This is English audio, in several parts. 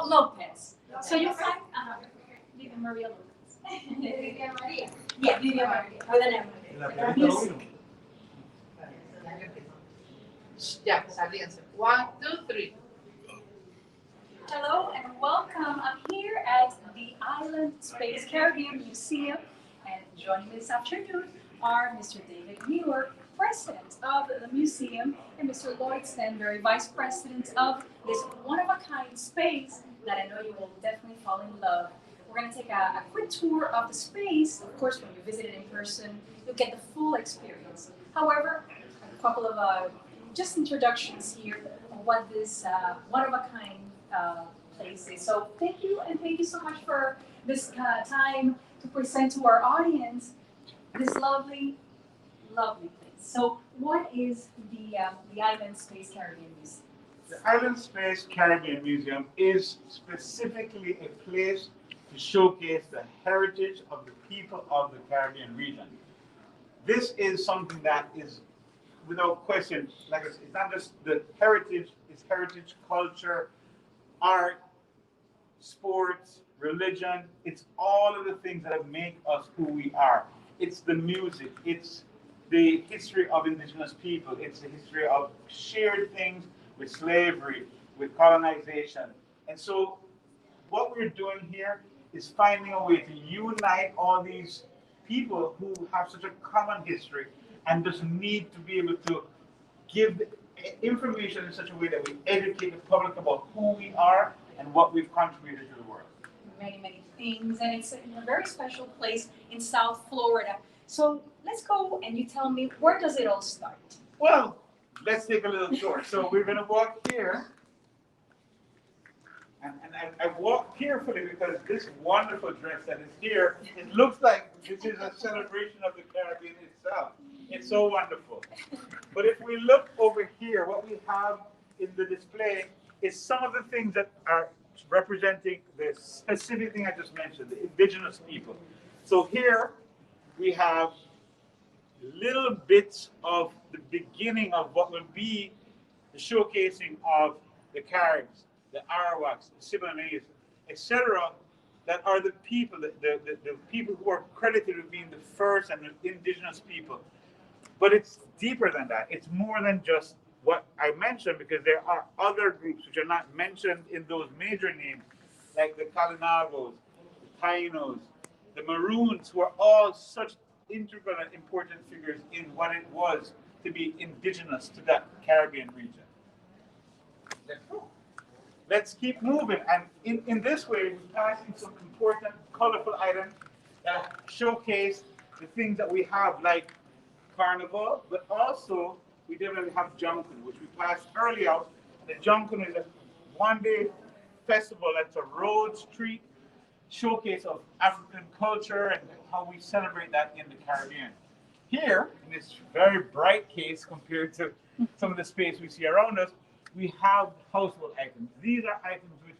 Lopez. So you find Vivian Maria Lopez. Vivian Maria. Yeah, Vivian Maria. With an M. Yes. Ya, alianza. One, two, three. Hello and welcome. I'm here at the Island Space Caribbean Museum, and joining me this afternoon are Mr. David Muir, President of the museum, and Mr. Lloyd Stenberry, Vice President of this one-of-a-kind space that I know you will definitely fall in love. We're going to take a quick tour of the space. Of course, when you visit it in person, you'll get the full experience. However, a couple of just introductions here of what this one-of-a-kind places. So thank you, and thank you so much for this time to present to our audience this lovely, lovely place. So what is the Island Space Caribbean Museum? The Island Space Caribbean Museum is specifically a place to showcase the heritage of the people of the Caribbean region. This is something that is, without question, like I said, it's not just the heritage, it's heritage, culture, art, sports, religion. It's all of the things that make us who we are. It's the music, it's the history of indigenous people, it's the history of shared things with slavery, with colonization. And so what we're doing here is finding a way to unite all these people who have such a common history and just need to be able to give information in such a way that we educate the public about who we are and what we've contributed to the world. Many, many things, and it's in a very special place in South Florida. So let's go and you tell me, where does it all start? Well, let's take a little tour. So we're going to walk here. And I walk carefully because this wonderful dress that is here, it looks like this is a celebration of the Caribbean itself. It's so wonderful. But if we look over here, what we have in the display is some of the things that are representing the specific thing I just mentioned, the indigenous people. So here we have little bits of the beginning of what will be the showcasing of the Caribs, the Arawaks, the Siboneyes, etc., that are the people, the people who are credited with being the first and the indigenous people. But it's deeper than that. It's more than just what I mentioned, because there are other groups which are not mentioned in those major names, like the Kalinagos, the Tainos, the Maroons, who are all such integral and important figures in what it was to be indigenous to that Caribbean region. Let's go. Let's keep moving. And in this way, we're passing some important, colorful items that showcase the things that we have, like Carnival, but also we definitely have Junkin, which we passed earlier. The Junkin is a one-day festival that's a road street showcase of African culture and how we celebrate that in the Caribbean. Here, in this very bright case compared to some of the space we see around us, we have household items. These are items which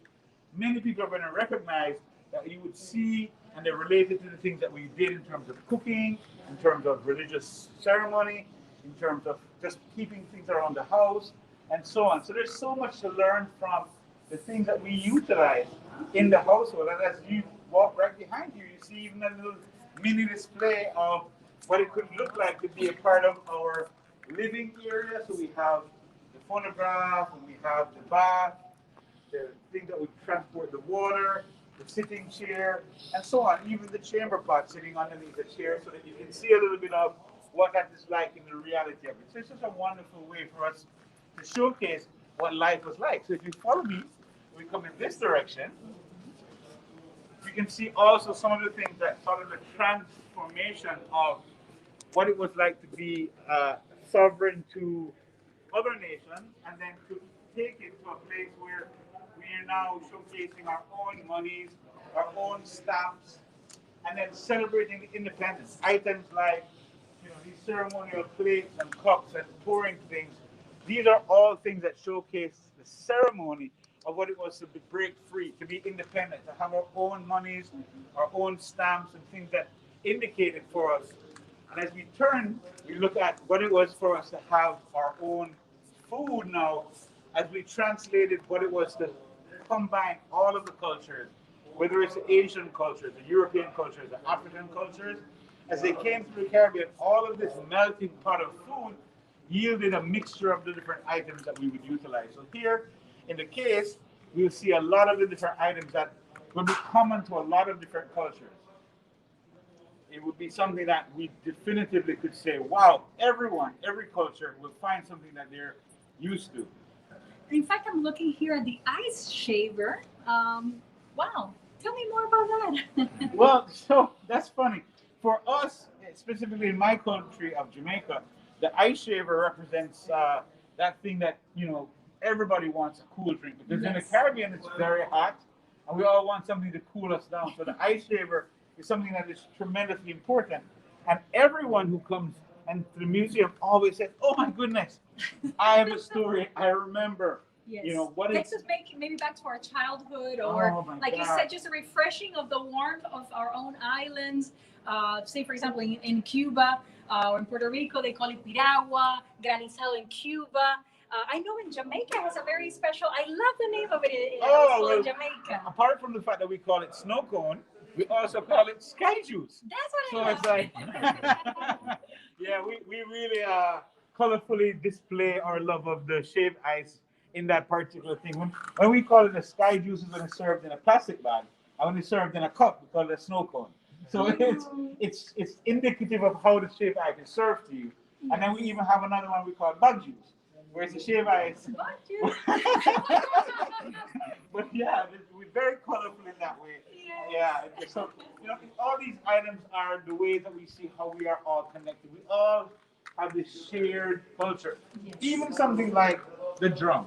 many people are going to recognize that you would see, and they're related to the things that we did in terms of cooking, in terms of religious ceremony, in terms of just keeping things around the house, and so on. So there's so much to learn from the things that we utilize in the household. And as you walk right behind you, you see even a little mini display of what it could look like to be a part of our living area. So we have the phonograph, and we have the bath, the thing that would transport the water, the sitting chair, and so on. Even the chamber pot sitting underneath the chair, so that you can see a little bit of what that is like in the reality of it. So it's just a wonderful way for us to showcase what life was like. So if you follow me, we come in this direction. You can see also some of the things that sort of the transformation of what it was like to be sovereign to other nations, and then to take it to a place where we are now showcasing our own monies, our own stamps, and then celebrating the independence. Items like, these ceremonial plates and cups and pouring things. These are all things that showcase the ceremony of what it was to break free, to be independent, to have our own monies, our own stamps, and things that indicated for us. And as we turn, we look at what it was for us to have our own food now, as we translated what it was to combine all of the cultures, whether it's the Asian cultures, the European cultures, the African cultures. As they came through the Caribbean, all of this melting pot of food yielded a mixture of the different items that we would utilize. So here in the case, we'll see a lot of the different items that will be common to a lot of different cultures. It would be something that we definitively could say, wow, everyone, every culture will find something that they're used to. In fact, I'm looking here at the ice shaver. Wow, tell me more about that. Well, so that's funny. For us, specifically in my country of Jamaica, the ice shaver represents that thing that, everybody wants a cool drink. Because in the Yes. Caribbean, it's very hot, and we all want something to cool us down. So the ice shaver is something that is tremendously important. And everyone who comes into the museum always says, oh my goodness, I have a story. I remember. Yes. What Takes is us maybe back to our childhood, or Oh my like you God. said, just a refreshing of the warmth of our own islands. Say, for example, in Cuba or in Puerto Rico, they call it piragua, granizado in Cuba. I know in Jamaica it has a very special. I love the name of it. In Jamaica. apart from the fact that we call it snow cone, we also call it sky juice. That's what So I it's love. like, yeah, we really colorfully display our love of the shaved ice in that particular thing. When we call it a sky juice, it's when it's served in a plastic bag. And when it's served in a cup, we call it a snow cone. So it's indicative of how the shaved ice is served to you. And then we even have another one we call bug juice, where it's a shaved ice. But you- But yeah, we're very colorful in that way. Yeah. So all these items are the ways that we see how we are all connected. We all have this shared culture. Yes. Even something like the drum.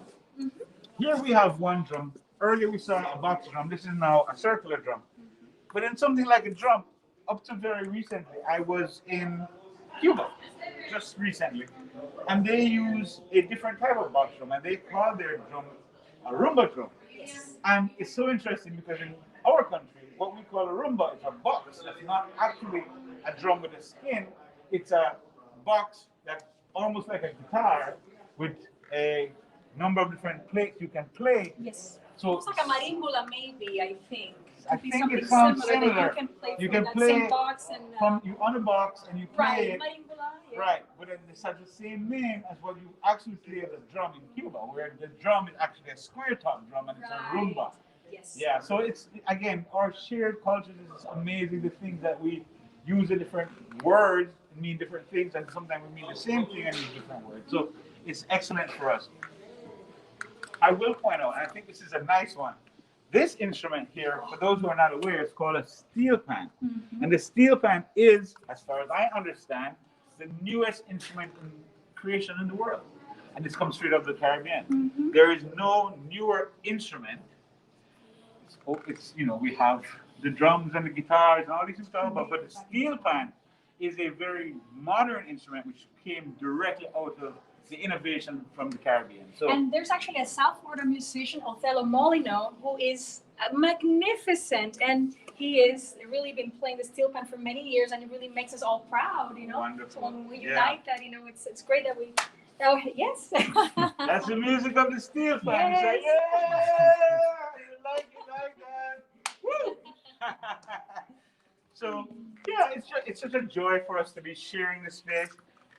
Here we have one drum. Earlier we saw a box drum. This is now a circular drum. But in something like a drum, up to very recently, I was in Cuba, just recently, and they use a different type of box drum, and they call their drum a rumba drum. Yes. And it's so interesting because in our country, what we call a rumba is a box that's not actually a drum with a skin. It's a box that's almost like a guitar with a number of different plates you can play. Yes. So It's like a marimbula, maybe, I think. I Could be think something it sounds that similar. you can play You from can that play same box and you on a box and you play right, it. marimbula. Yeah. Right, but it has the same name as what you actually play as a drum in Cuba, where the drum is actually a square top drum and it's a Right. rumba. Yes. Yeah, so it's again our shared cultures is amazing. The things that we use the different words mean different things, and sometimes we mean the same thing and use different words. So it's excellent for us. I will point out, and I think this is a nice one. This instrument here, for those who are not aware, is called a steel pan. Mhm. And the steel pan is, as far as I understand, the newest instrument in creation in the world. And this comes straight out of the Caribbean. Mhm. There is no newer instrument. We have the drums and the guitars and all these stuff, but the steel pan is a very modern instrument which came directly out of the innovation from the Caribbean. So And there's actually a South Florida musician, Othello Molino, who is magnificent, and he has really been playing the steel pan for many years, and it really makes us all proud, Wonderful. So when we Yeah. unite that, it's great that we. Oh yes. that's the music of the steel pan. You say, Yes. yeah, you like that. Woo! So yeah, it's such a joy for us to be sharing this space.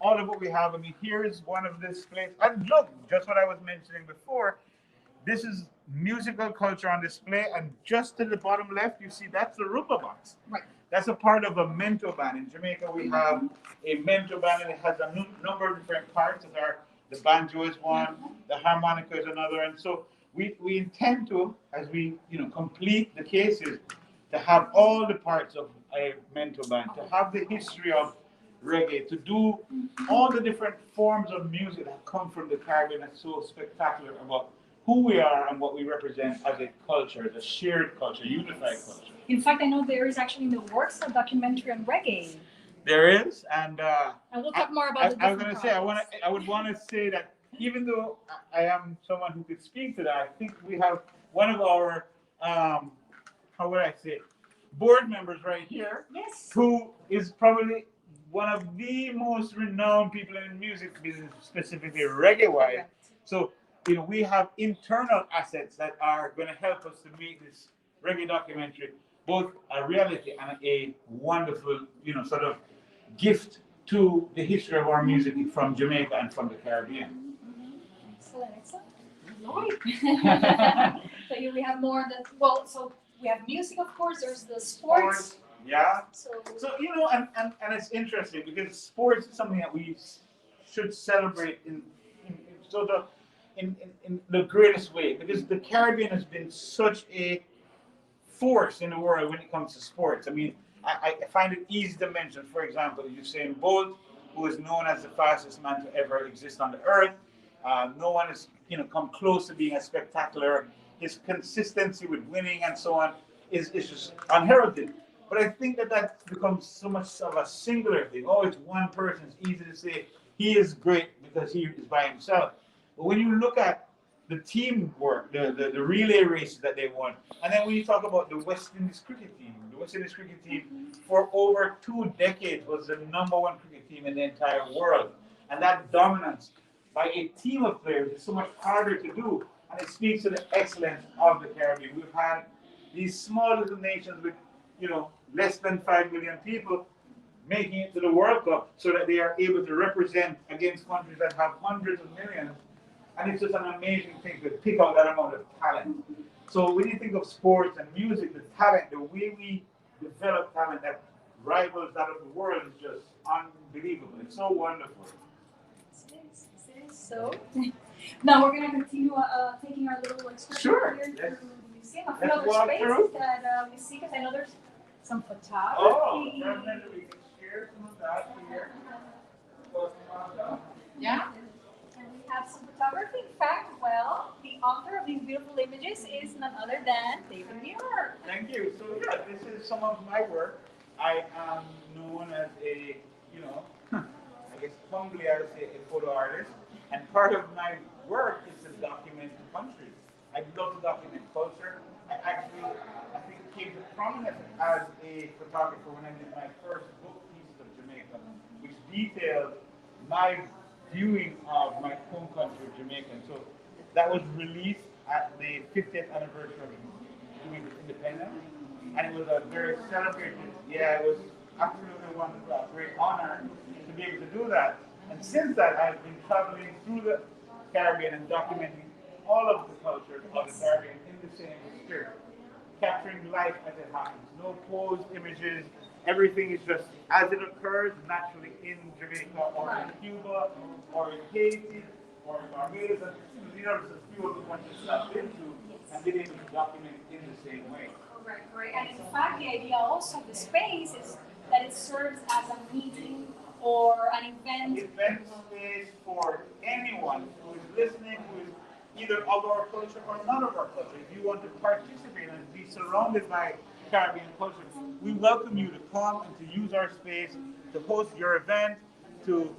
All of what we have. I mean, here is one of this place. And look, just what I was mentioning before. This is musical culture on display, and just to the bottom left, you see that's the rumba box. Right. That's a part of a mento band. In Jamaica, we have a mento band, and it has a number of different parts. The banjo is one, the harmonica is another, and so we intend to, as we complete the cases, to have all the parts of a mento band, to have the history of reggae, to do all the different forms of music that come from the Caribbean. That's so spectacular about who we are and what we represent as a culture, as a shared culture, unified culture. In fact, I know there is actually in the works a documentary on reggae. There is, and we'll talk more about the I was different going to say, projects. I would want to say that even though I am someone who could speak to that, I think we have one of our, how would I say, board members right here, Yes. who is probably one of the most renowned people in the music business, specifically reggae-wise. Correct. So we have internal assets that are going to help us to make this reggae documentary both a reality and a wonderful, sort of gift to the history of our music from Jamaica and from the Caribbean. Excellent, excellent. Right. So here we have more than, well, so we have music, of course, there's the sports. Yeah. So And it's interesting because sports is something that we should celebrate in sort of in the greatest way, because the Caribbean has been such a force in the world when it comes to sports. I mean, I find it easy to mention, for example, Usain Bolt, who is known as the fastest man to ever exist on the earth. No one has come close to being as spectacular. His consistency with winning and so on is just unheralded. But I think that becomes so much of a singular thing. Oh, it's one person. It's easy to say he is great because he is by himself. But when you look at the teamwork, the relay races that they won, and then when you talk about the West Indies cricket team, for over 2 decades was the #1 cricket team in the entire world. And that dominance by a team of players is so much harder to do. And it speaks to the excellence of the Caribbean. We've had these small little nations with, less than 5 million people making it to the World Cup so that they are able to represent against countries that have hundreds of millions. And it's just an amazing thing to pick out that amount of talent. So when you think of sports and music, the talent, the way we develop talent that rivals that of the world is just unbelievable. It's so wonderful. It is. So now we're going to continue taking our little excursion Sure. here to the museum. A few Let's other walk spaces through. that we see, because I know there's some photography. Oh, definitely. We can share some of that here. Yeah. And we have some photography. In fact, well, the author of these beautiful images is none other than David Muir. Thank you. So yeah, this is some of my work. I am known as a, I guess humbly I would say a photo artist. And part of my work is to document the country. I love to document culture. I think it came to prominence as a photographer when I did my first book, Pieces of Jamaica, which detailed my viewing of my home country, Jamaica. So that was released at the 50th anniversary of Jamaica's independence, and it was a very celebrated. Yeah, it was absolutely wonderful, a great honor to be able to do that. And since that, I've been traveling through the Caribbean and documenting all of the culture of the Caribbean in the same spirit, capturing life as it happens. No posed images. Everything is just as it occurs naturally in Jamaica or in Cuba or in Haiti or in Barbados. And these are just a few of the countries that I've been to and been able to document in the same way. Correct. And in fact, the idea also of the space is that it serves as a meeting or an event. Event space for anyone who is listening, who is either of our culture or not of our culture. If you want to participate and be surrounded by Caribbean culture, we welcome you to come and to use our space to host your event, to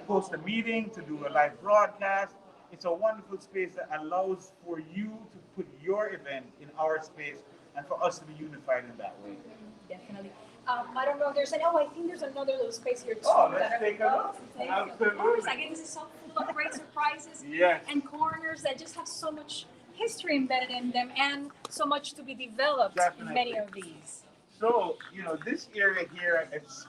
host a meeting, to do a live broadcast. It's a wonderful space that allows for you to put your event in our space and for us to be unified in that way. Definitely. I don't know if there's any, I think there's another little space here too. Let's take a look. Of course, again, this is so full of great surprises Yes. and corners that just have so much history embedded in them and so much to be developed in many of these. So, this area here, it's,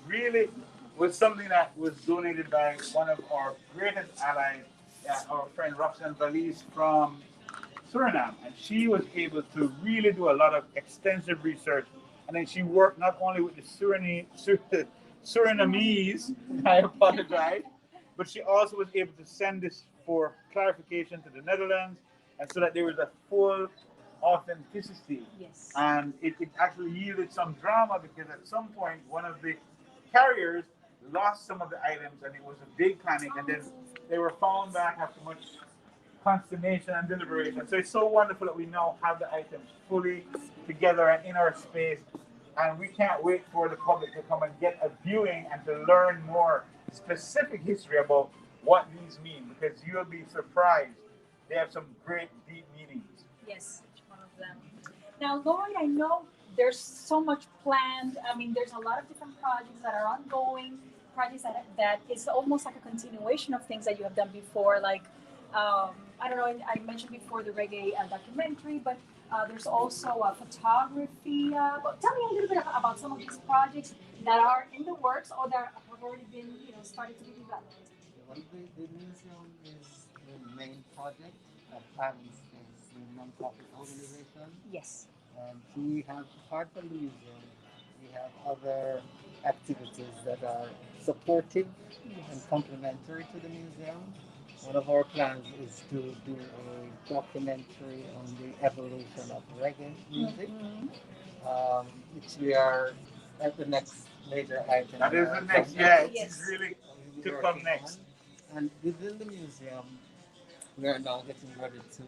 really was something that was donated by one of our greatest allies, our friend Roxanne Valise from Suriname. And she was able to really do a lot of extensive research. And then she worked not only with the Surinamese, I apologize, but she also was able to send this for clarification to the Netherlands, and so that there was a full authenticity. Yes. And it actually yielded some drama because at some point one of the carriers lost some of the items and it was a big panic, and then they were found back after much consternation and deliberation. So it's so wonderful that we now have the items fully together and in our space, and we can't wait for the public to come and get a viewing and to learn more specific history about what these mean, because you'll be surprised. They have some great deep meanings. Yes, each one of them. Now, Lloyd, I know there's so much planned. I mean, there's a lot of different projects that are ongoing, projects that is almost like a continuation of things that you have done before, like I don't know, I mentioned before the reggae documentary, but there's also photography. But tell me a little bit about some of these projects that are in the works or that have already been, started to be developed. Well, the museum is the main project of Island Space, the non-profit organization. Yes. And we have, apart from the museum, we have other activities that are supportive and complementary to the museum. One of our plans is to do a documentary on the evolution of reggae music, Mhm. which we are at the next major item. That on is our the next, agenda. yeah, it's Yes. really We'll to be come working next. on. And within the museum, we are now getting ready to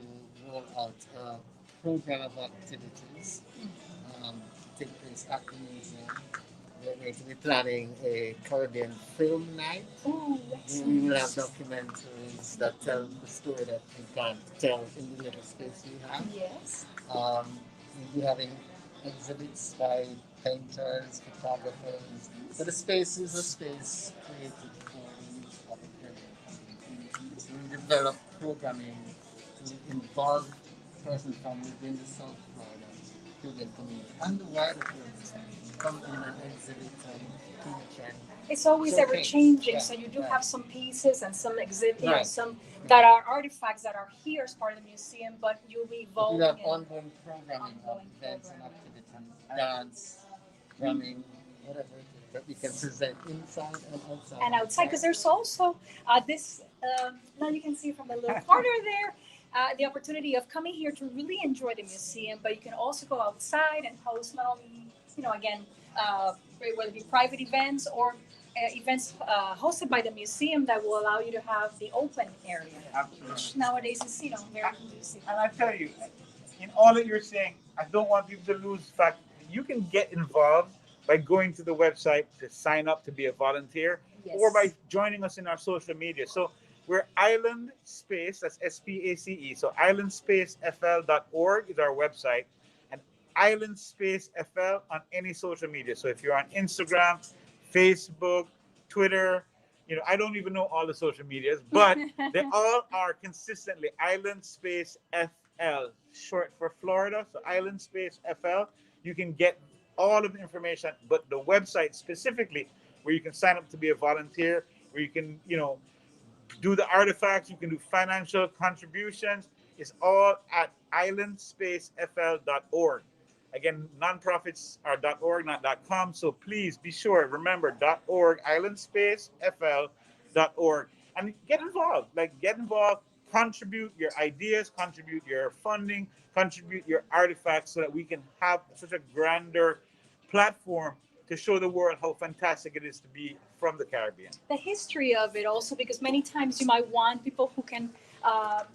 roll out a program of activities to take place at the museum. We're going to be planning a Caribbean film night. Ooh, We will have excellent. documentaries that tell the story that we can't tell in the little space we have. Yes. We'll be having exhibits by painters, photographers. So the space is a space created for the use of the Caribbean community. So we develop programming to involve persons from within the South Florida Caribbean community and the wider Caribbean community come in and exhibit and teach and It's always showcase. ever changing, Yeah, so you do right. have some pieces and some Right. some that are artifacts that are here as part of the museum, but you'll be But we evolving have and ongoing programming of ongoing events and programming. activities, dance, drumming, whatever it is that we can present inside and outside. and outside because there's also this now you can see from the little corner there the opportunity of coming here to really enjoy the museum, but you can also go outside and host not only again whether it be private events or events hosted by the museum that will allow you to have the open area, Absolutely. which nowadays is very conducive. And I tell you, in all that you're saying, I don't want people to lose fact. You can get involved by going to the website to sign up to be a volunteer, Yes. or by joining us in our social media. So we're Island Space, that's SPACE. So islandspacefl.org is our website, and Island Space FL on any social media. So if you're on Instagram, Facebook, Twitter, I don't even know all the social medias, but they all are consistently Island Space FL, short for Florida. So Island Space FL. You can get all of the information, but the website specifically, where you can sign up to be a volunteer, where you can, do the artifacts, you can do financial contributions. It's all at islandspacefl.org. Again, nonprofits are .org, not .com. So please be sure, remember .org, islandspacefl.org, and get involved. Get involved, contribute your ideas, contribute your funding, contribute your artifacts, so that we can have such a grander platform to show the world how fantastic it is to be from the Caribbean. The history of it also, because many times you might want people who can not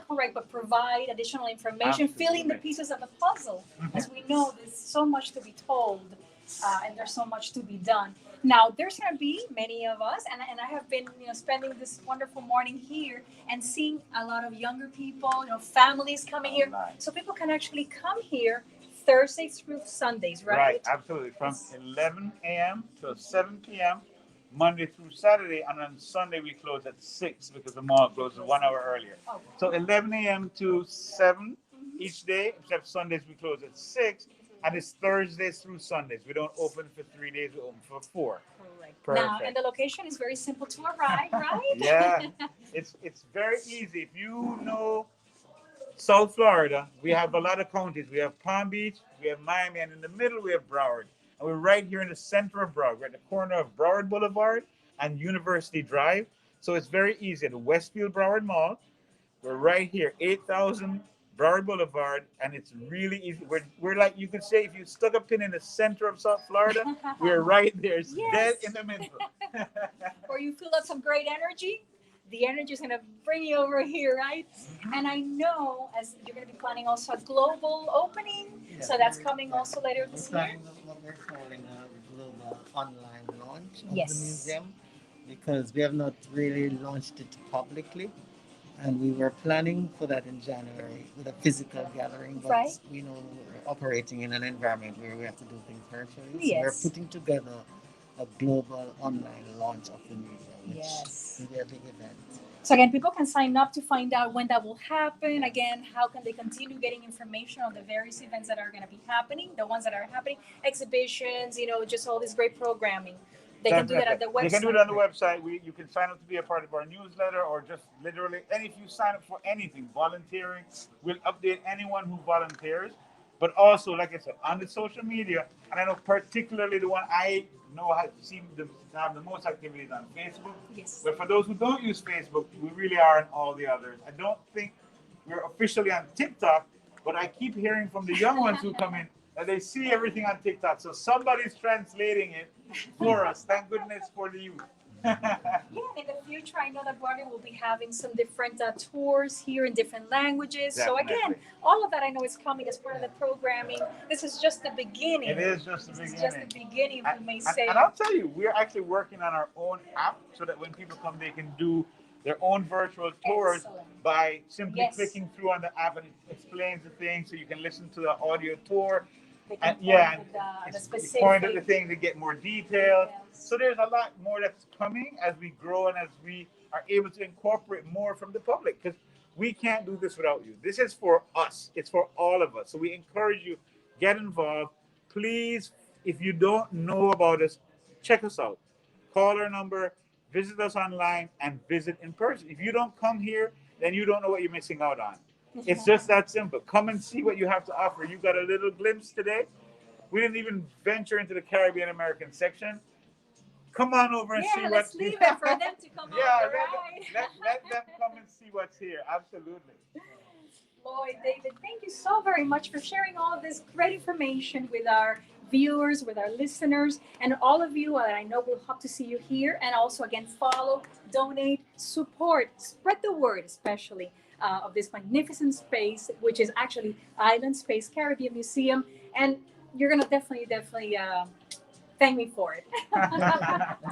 correct but provide additional information, fill in the pieces of the puzzle. As we know, there's so much to be told and there's so much to be done. Now there's going to be many of us, and I have been spending this wonderful morning here and seeing a lot of younger people, families coming here, so people can actually come here Thursdays through Sundays, right? Right, absolutely. From 11 a.m. to 7 p.m. Monday through Saturday, and on Sunday we close at 6 because the mall closes 1 hour earlier. Oh. So 11 a.m. to 7 each day, except Sundays we close at 6, and it's Thursdays through Sundays. We don't open for 3 days, we open for 4. Correct. Perfect. Now, and the location is very simple to arrive, right? Yeah, it's very easy. If you know South Florida, we have a lot of counties. We have Palm Beach, we have Miami, and in the middle we have Broward. And we're right here in the center of Broward. We're at the corner of Broward Boulevard and University Drive. So it's very easy. The Westfield Broward Mall. We're right here, 8,000 Broward Boulevard, and it's really easy. We're like, you could say, if you stuck a pin in the center of South Florida, we're right there. It's Yes. dead in the middle. Or you feel up some great energy, the energy is going to bring you over here, right? And I know as you're going to be planning also a global opening, so that's coming also later this year. What we're calling a global online launch of Yes. the museum, because we have not really launched it publicly. And we were planning for that in January with a physical gathering, but Right. we're operating in an environment where we have to do things virtually. So Yes. we're putting together a global online launch of the museum, which Yes. will be a big event. So again, people can sign up to find out when that will happen. Again, how can they continue getting information on the various events that are going to be happening, the ones that are happening, exhibitions, just all this great programming. They can do that at the website. You can do it on the website. You can sign up to be a part of our newsletter or just literally, and if you sign up for anything, volunteering, we'll update anyone who volunteers. But also, like I said, on the social media, and I know particularly the one I know seem to have the most activities on Facebook. Yes. But for those who don't use Facebook, we really are on all the others. I don't think we're officially on TikTok, but I keep hearing from the young ones who come in that they see everything on TikTok. So somebody's translating it for us. Thank goodness for the youth. Yeah, in the future, I know that Barney will be having some different tours here in different languages. So again, Definitely. all of that I know is coming as part of the programming. This is just the beginning. It is just the This is beginning. just the beginning, if we may say. And I'll tell you, we're actually working on our own app so that when people come, they can do their own virtual tours Excellent. by simply Yes. clicking through on the app, and it explains the thing so you can listen to the audio tour. They can And yeah, point at the it's specific. point at the thing to get more details. Yes. So there's a lot more that's coming as we grow and as we are able to incorporate more from the public, because we can't do this without you. This is for us. It's for all of us. So we encourage you, get involved. Please, if you don't know about us, check us out. Call our number, visit us online, and visit in person. If you don't come here, then you don't know what you're missing out on. It's just that simple. Come and see what you have to offer. You got a little glimpse today. We didn't even venture into the Caribbean American section. Come on over and see Yeah, what's let's leave it for them to come Yeah, over, right? let them come and see what's here. Absolutely. Lloyd, David, thank you so very much for sharing all of this great information with our viewers, with our listeners, and all of you. I know we'll hope to see you here. And also, again, follow, donate, support, spread the word, especially of this magnificent space, which is actually Island Space Caribbean Museum. And you're going to definitely thank me for it.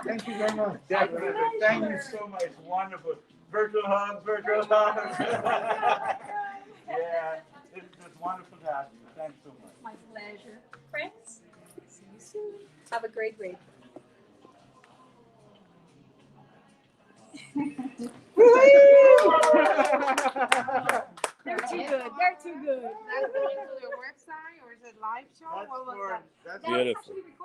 Thank you very much. Definitely. pleasure. Thank you so much. Wonderful. Virtual hugs, virtual hugs. Yeah, it's wonderful to have you. Thanks so much. My pleasure. Friends, see you soon. Have a great week. They're too good. They're too good. That's going to the website or is it live show? That's What was for, that? that's That was Beautiful. actually recorded